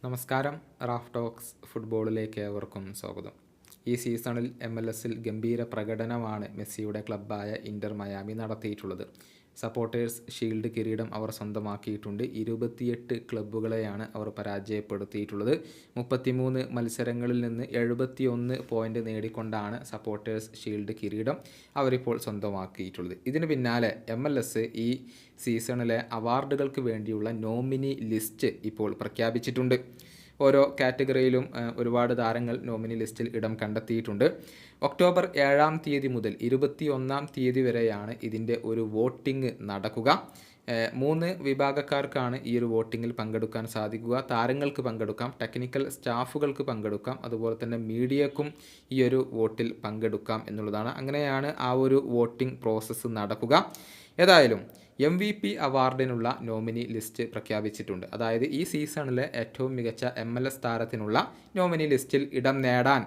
നമസ്കാരം. Raf talks ഫുട്ബോളിലേക്ക് ഏവർക്കും സ്വാഗതം. ഈ സീസണിൽ MLS-ൽ ഗംഭീര പ്രകടനമാണ് മെസ്സിയുടെ ക്ലബ്ബായ ഇൻ്റർ മയാമി നടത്തിയിട്ടുള്ളത്. സപ്പോർട്ടേഴ്സ് ഷീൽഡ് കിരീടം അവർ സ്വന്തമാക്കിയിട്ടുണ്ട്. 28 ക്ലബ്ബുകളെയാണ് അവർ പരാജയപ്പെടുത്തിയിട്ടുള്ളത്. 33 മത്സരങ്ങളിൽ നിന്ന് 71 പോയിൻ്റ് നേടിക്കൊണ്ടാണ് സപ്പോർട്ടേഴ്സ് ഷീൽഡ് കിരീടം അവരിപ്പോൾ സ്വന്തമാക്കിയിട്ടുള്ളത്. ഇതിന് പിന്നാലെ MLS ഈ സീസണിലെ അവാർഡുകൾക്ക് വേണ്ടിയുള്ള നോമിനി ലിസ്റ്റ് ഇപ്പോൾ പ്രഖ്യാപിച്ചിട്ടുണ്ട്. ഓരോ കാറ്റഗറിയിലും ഒരുപാട് താരങ്ങൾ നോമിനി ലിസ്റ്റിൽ ഇടം കണ്ടെത്തിയിട്ടുണ്ട്. ഒക്ടോബർ 7-ാം തീയതി മുതൽ 21-ാം തീയതി വരെയാണ് ഇതിൻ്റെ ഒരു വോട്ടിംഗ് നടക്കുക. 3 വിഭാഗക്കാർക്കാണ് ഈ ഒരു വോട്ടിങ്ങിൽ പങ്കെടുക്കാൻ സാധിക്കുക. താരങ്ങൾക്ക് പങ്കെടുക്കാം, ടെക്നിക്കൽ സ്റ്റാഫുകൾക്ക് പങ്കെടുക്കാം, അതുപോലെ തന്നെ മീഡിയക്കും ഈ ഒരു വോട്ടിൽ പങ്കെടുക്കാം എന്നുള്ളതാണ്. അങ്ങനെയാണ് ആ ഒരു വോട്ടിംഗ് പ്രോസസ്സ് നടക്കുക. ഏതായാലും MVP അവാർഡിനുള്ള നോമിനി ലിസ്റ്റ് പ്രഖ്യാപിച്ചിട്ടുണ്ട്. അതായത് ഈ സീസണിലെ ഏറ്റവും മികച്ച MLS താരത്തിനുള്ള നോമിനി ലിസ്റ്റിൽ ഇടം നേടാൻ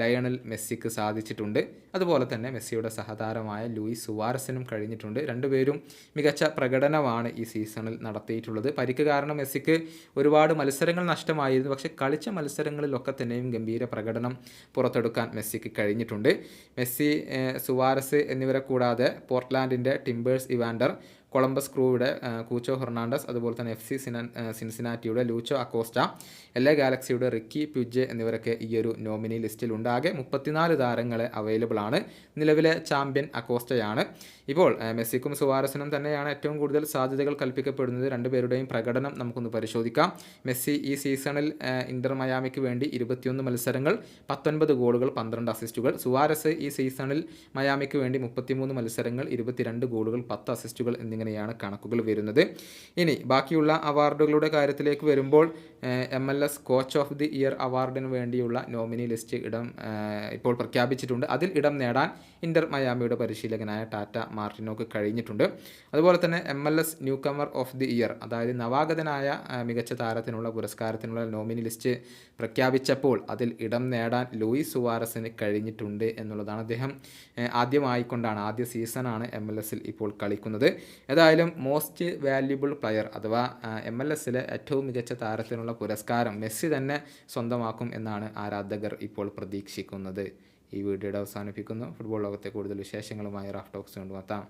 ലയണൽ മെസ്സിക്ക് സാധിച്ചിട്ടുണ്ട്. അതുപോലെ തന്നെ മെസ്സിയുടെ സഹതാരമായ ലൂയിസ് സുവാരസിനും കഴിഞ്ഞിട്ടുണ്ട്. രണ്ടുപേരും മികച്ച പ്രകടനമാണ് ഈ സീസണിൽ നടത്തിയിട്ടുള്ളത്. പരിക്ക് കാരണം മെസ്സിക്ക് ഒരുപാട് മത്സരങ്ങൾ നഷ്ടമായിരുന്നു. പക്ഷേ കളിച്ച മത്സരങ്ങളിലൊക്കെ തന്നെയും ഗംഭീര പ്രകടനം പുറത്തെടുക്കാൻ മെസ്സിക്ക് കഴിഞ്ഞിട്ടുണ്ട്. മെസ്സി, സുവാരസ് എന്നിവരെ കൂടാതെ പോർട്ട്ലാൻഡിൻ്റെ ടിംബേഴ്സ് ഇവാൻഡർ, കൊളംബസ് ക്രൂയുടെ കൂച്ചോ ഹെർണാണ്ടസ്, അതുപോലെ തന്നെ FC സിൻസിനാറ്റിയുടെ ലൂച്ചോ അക്കോസ്റ്റ, LA ഗാലക്സിയുടെ റിക്കി പ്യുജെ എന്നിവരൊക്കെ ഈ ഒരു നോമിനി ലിസ്റ്റിലുണ്ട്. ആകെ 34 താരങ്ങളെ അവൈലബിൾ ആണ്. നിലവിലെ ചാമ്പ്യൻ അക്കോസ്റ്റയാണ്. ഇപ്പോൾ മെസ്സിക്കും സുവാരസിനും തന്നെയാണ് ഏറ്റവും കൂടുതൽ സാധ്യതകൾ കൽപ്പിക്കപ്പെടുന്നത്. രണ്ടുപേരുടെയും പ്രകടനം നമുക്കൊന്ന് പരിശോധിക്കാം. മെസ്സി ഈ സീസണിൽ ഇൻ്റർ മയാമിക്ക് വേണ്ടി 21 മത്സരങ്ങൾ, 19 ഗോളുകൾ, 12 അസിസ്റ്റുകൾ. സുവാരസ് ഈ സീസണിൽ മയാമിക്ക് വേണ്ടി 33 മത്സരങ്ങൾ, 22 ഗോളുകൾ, 10 അസിസ്റ്റുകൾ എന്നിങ്ങനെയാണ് കണക്കുകൾ വരുന്നത്. ഇനി ബാക്കിയുള്ള അവാർഡുകളുടെ കാര്യത്തിലേക്ക് വരുമ്പോൾ MLS coach of the year അവാർഡിന് വേണ്ടിയുള്ള നോമിനി ലിസ്റ്റ് ഇപ്പോൾ പ്രഖ്യാപിച്ചിട്ടുണ്ട്. അതിൽ ഇടം നേടാൻ ഇൻ്റർ മയാമിയുടെ പരിശീലകനായ ടാറ്റ മാർട്ടിനോക്ക് കഴിഞ്ഞിട്ടുണ്ട്. അതുപോലെ തന്നെ MLS newcomer of the year, അതായത് നവാഗതനായ മികച്ച താരത്തിനുള്ള പുരസ്കാരത്തിനുള്ള നോമിനി ലിസ്റ്റ് പ്രഖ്യാപിച്ചപ്പോൾ അതിൽ ഇടം നേടാൻ ലൂയിസ് സുവാരസിന് കഴിഞ്ഞിട്ടുണ്ട് എന്നുള്ളതാണ്. അദ്ദേഹം ആദ്യ സീസണാണ് MLS-ൽ ഇപ്പോൾ കളിക്കുന്നത്. ഏതായാലും മോസ്റ്റ് വാല്യുബിൾ പ്ലെയർ അഥവാ MLS-ലെ ഏറ്റവും മികച്ച താരത്തിനുള്ള പുരസ്കാരം മെസ്സി തന്നെ സ്വന്തമാക്കും എന്നാണ് ആരാധകർ ഇപ്പോൾ പ്രതീക്ഷിക്കുന്നത്. ഈ വീഡിയോയുടെ അവസാനിപ്പിക്കുന്നു. ഫുട്ബോൾ ലോകത്തെ കൂടുതൽ വിശേഷങ്ങളുമായി റാഫ് ടോക്സ് കൊണ്ടുവെത്താം.